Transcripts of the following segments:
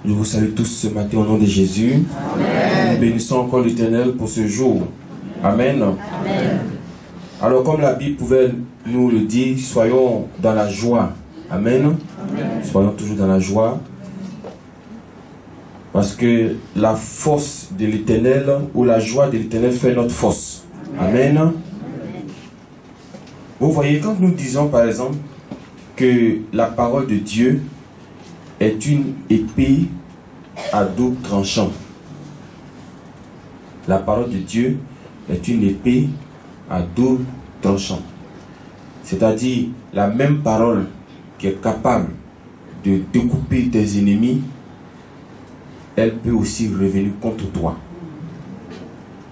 Je vous salue tous ce matin au nom de Jésus. Amen. Nous bénissons encore l'Éternel pour ce jour. Amen. Amen. Alors comme la Bible pouvait nous le dire, soyons dans la joie. Amen. Amen. Soyons toujours dans la joie. Parce que la force de l'Éternel ou la joie de l'Éternel fait notre force. Amen. Amen. Vous voyez, quand nous disons par exemple que la parole de Dieu est une épée à double tranchant. La parole de Dieu est une épée à double tranchant. C'est-à-dire la même parole qui est capable de découper tes ennemis, elle peut aussi revenir contre toi.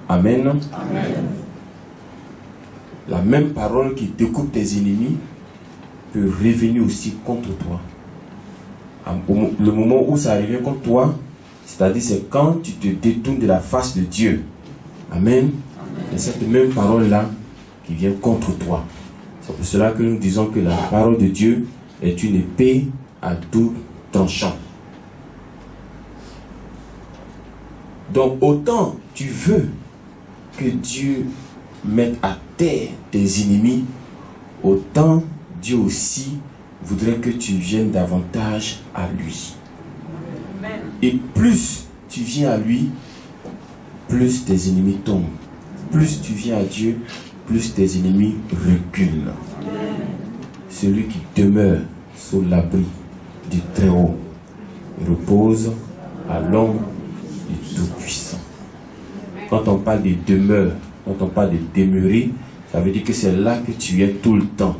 Amen. Amen. La même parole qui découpe tes ennemis peut revenir aussi contre toi. Le moment où ça revient contre toi, c'est-à-dire c'est quand tu te détournes de la face de Dieu. Amen. C'est cette même parole-là qui vient contre toi. C'est pour cela que nous disons que la parole de Dieu est une épée à double tranchant. Donc autant tu veux que Dieu mette à terre tes ennemis, autant Dieu aussi voudrait que tu viennes davantage à lui. Amen. Et plus tu viens à lui, plus tes ennemis tombent. Plus tu viens à Dieu, plus tes ennemis reculent. Amen. Celui qui demeure sous l'abri du Très-Haut repose à l'ombre du Tout-Puissant. Quand on parle de demeure, quand on parle de demeurer, ça veut dire que c'est là que tu es tout le temps.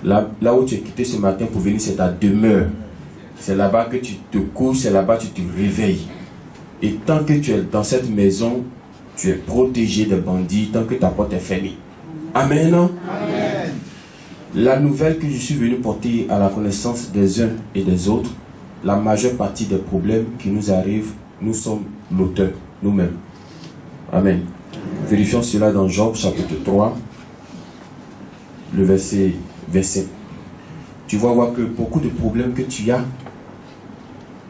Là où tu es quitté ce matin pour venir, c'est ta demeure. C'est là-bas que tu te couches, c'est là-bas que tu te réveilles. Et tant que tu es dans cette maison, tu es protégé des bandits, tant que ta porte est fermée. Amen. Amen. La nouvelle que je suis venu porter à la connaissance des uns et des autres, la majeure partie des problèmes qui nous arrivent, nous sommes l'auteur, nous-mêmes. Amen. Vérifions cela dans Job chapitre 3, le verset 27. Tu vas voir que beaucoup de problèmes que tu as,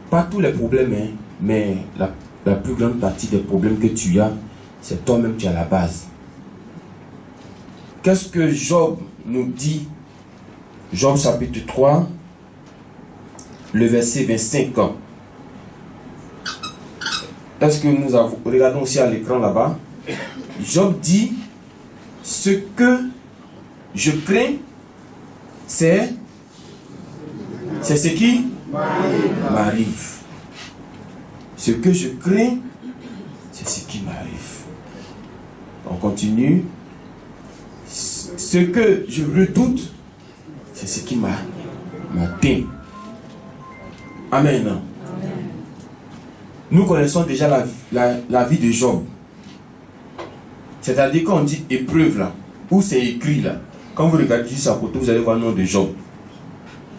pas tous les problèmes, hein, mais la plus grande partie des problèmes que tu as, c'est toi-même qui es à la base. Qu'est-ce que Job nous dit? Job chapitre 3, le verset 25. Est-ce que nous avons... Regardons aussi à l'écran là-bas. Job dit, ce que je crains, c'est ce qui m'arrive. Ce que je crains, c'est ce qui m'arrive. On continue. Ce que je redoute, c'est ce qui m'atteint. Amen. Nous connaissons déjà la vie de Job. C'est-à-dire quand on dit épreuve là, où c'est écrit là, quand vous regardez juste à côté, vous allez voir le nom de Job.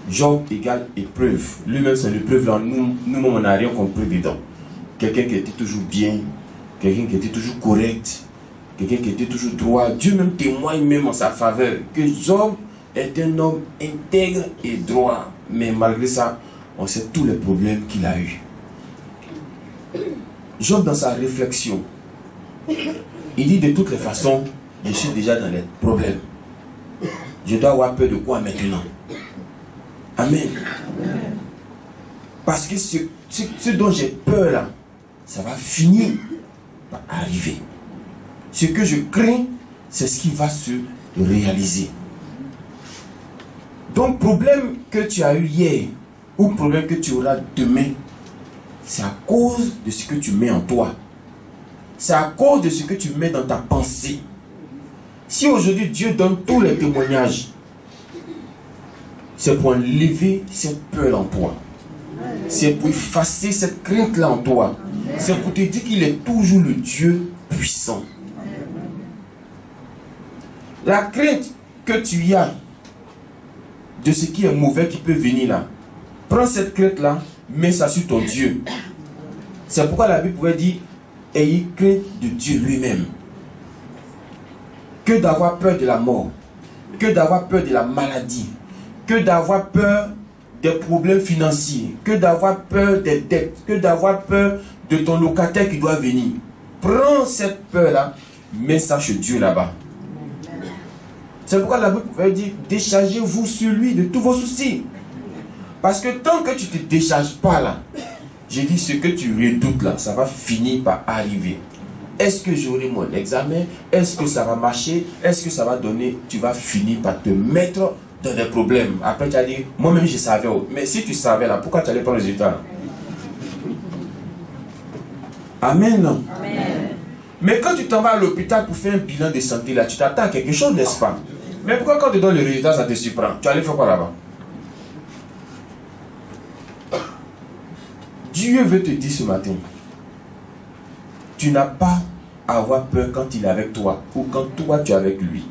Job égale épreuve. Lui-même, c'est l'épreuve là. Nous-mêmes, on n'a rien compris dedans. Quelqu'un qui était toujours bien, quelqu'un qui était toujours correct, quelqu'un qui était toujours droit. Dieu même témoigne même en sa faveur que Job est un homme intègre et droit. Mais malgré ça, on sait tous les problèmes qu'il a eus. Job, dans sa réflexion, il dit de toutes les façons, je suis déjà dans les problèmes. Je dois avoir peur de quoi maintenant? Amen. Parce que ce dont j'ai peur là, ça va finir par arriver. Ce que je crains, c'est ce qui va se réaliser. Donc, problème que tu as eu hier, ou problème que tu auras demain, c'est à cause de ce que tu mets en toi. C'est à cause de ce que tu mets dans ta pensée. Si aujourd'hui Dieu donne tous les témoignages, c'est pour enlever cette peur en toi. C'est pour effacer cette crainte-là en toi. C'est pour te dire qu'il est toujours le Dieu puissant. La crainte que tu as de ce qui est mauvais qui peut venir là, prends cette crainte-là, mets ça sur ton Dieu. C'est pourquoi la Bible pouvait dire, ayez crainte de Dieu lui-même. Que d'avoir peur de la mort, que d'avoir peur de la maladie, que d'avoir peur des problèmes financiers, que d'avoir peur des dettes, que d'avoir peur de ton locataire qui doit venir. Prends cette peur-là, mets ça chez Dieu là-bas. C'est pourquoi la Bible veut dire, déchargez-vous sur lui de tous vos soucis. Parce que tant que tu ne te décharges pas là, j'ai dit ce que tu redoutes là, ça va finir par arriver. Est-ce que j'aurai mon examen? Est-ce que ça va marcher? Est-ce que ça va donner? Tu vas finir par te mettre dans des problèmes. Après tu as dit, moi-même je savais. Mais si tu savais là, pourquoi tu n'allais pas au résultat là? Amen. Amen. Mais quand tu t'en vas à l'hôpital pour faire un bilan de santé là, tu t'attends à quelque chose, n'est-ce pas? Mais pourquoi quand tu donnes le résultat, ça te surprend? Tu allais faire quoi là-bas? Dieu veut te dire ce matin, tu n'as pas à avoir peur quand il est avec toi ou quand toi tu es avec lui.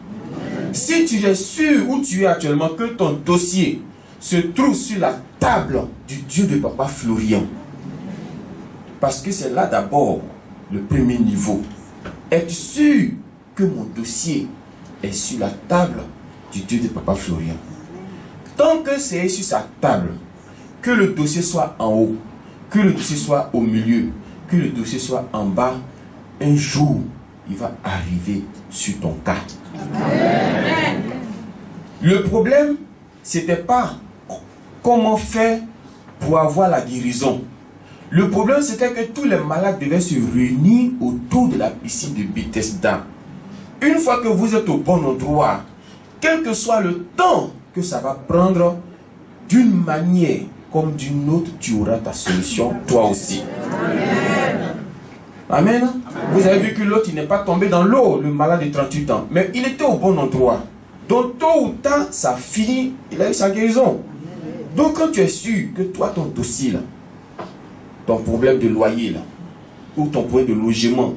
Si tu es sûr où tu es actuellement que ton dossier se trouve sur la table du Dieu de Papa Florian, parce que c'est là d'abord le premier niveau. Es-tu sûr que mon dossier est sur la table du Dieu de Papa Florian? Tant que c'est sur sa table, que le dossier soit en haut, que le dossier soit au milieu, que le dossier soit en bas, un jour, il va arriver sur ton cas. Amen. Le problème, c'était pas comment faire pour avoir la guérison. Le problème, c'était que tous les malades devaient se réunir autour de la piscine de Bethesda. Une fois que vous êtes au bon endroit, quel que soit le temps que ça va prendre, d'une manière comme d'une autre, tu auras ta solution, toi aussi. Amen. Amen. Vous avez vu que l'autre, il n'est pas tombé dans l'eau, le malade de 38 ans. Mais il était au bon endroit. Donc, tôt ou tard, ça finit, il a eu sa guérison. Donc, quand tu es sûr que toi, ton dossier, là, ton problème de loyer, là, ou ton problème de logement,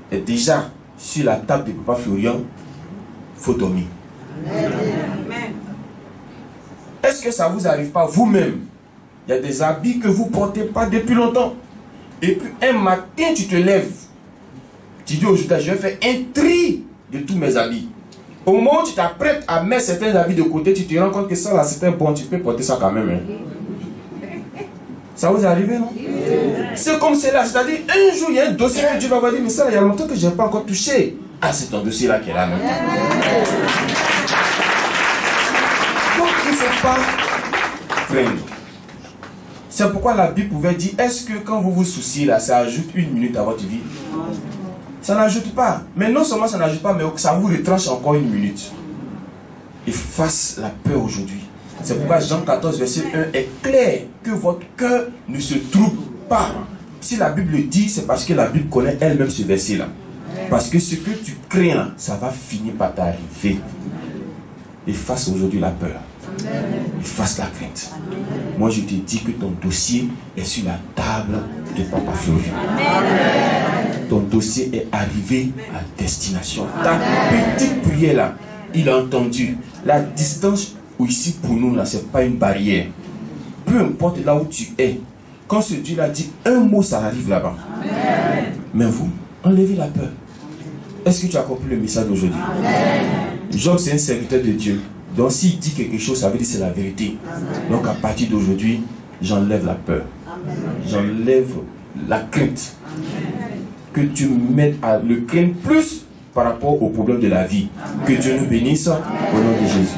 est déjà sur la table de Papa Florian, il faut dormir. Amen. Est-ce que ça ne vous arrive pas vous-même? Il y a des habits que vous ne portez pas depuis longtemps. Et puis un matin, tu te lèves. Tu dis aujourd'hui, je vais faire un tri de tous mes habits. Au moment où tu t'apprêtes à mettre certains habits de côté, tu te rends compte que ça là, c'est un bon, tu peux porter ça quand même. Hein. Ça vous est arrivé, non? C'est comme cela, c'est-à-dire un jour, il y a un dossier que Dieu va dire, mais ça, il y a longtemps que je n'ai pas encore touché. Ah, c'est ton dossier là qui est là. Non? Donc, il ne faut pas craindre. C'est pourquoi la Bible pouvait dire, est-ce que quand vous vous souciez là, ça ajoute une minute à votre vie? Ça n'ajoute pas. Mais non seulement ça n'ajoute pas, mais ça vous retranche encore une minute. Efface la peur aujourd'hui. C'est pourquoi Jean 14, verset 1 est clair, que votre cœur ne se trouble pas. Si la Bible le dit, c'est parce que la Bible connaît elle-même ce verset-là. Parce que ce que tu crains là, ça va finir par t'arriver. Efface aujourd'hui la peur. Efface la crainte. Moi je te dis que ton dossier est sur la table de Papa Florian. Ton dossier est arrivé à destination. Ta petite prière là, il a entendu. La distance ici pour nous là, c'est pas une barrière. Peu importe là où tu es, quand ce Dieu l'a dit un mot, ça arrive là-bas. Mais vous, enlevez la peur. Est-ce que tu as compris le message d'aujourd'hui? Job, c'est un serviteur de Dieu. Donc s'il dit quelque chose, ça veut dire que c'est la vérité. Donc à partir d'aujourd'hui, j'enlève la peur. J'enlève la crainte. Que tu m'aides à le craindre plus par rapport aux problèmes de la vie. Que Dieu nous bénisse au nom de Jésus.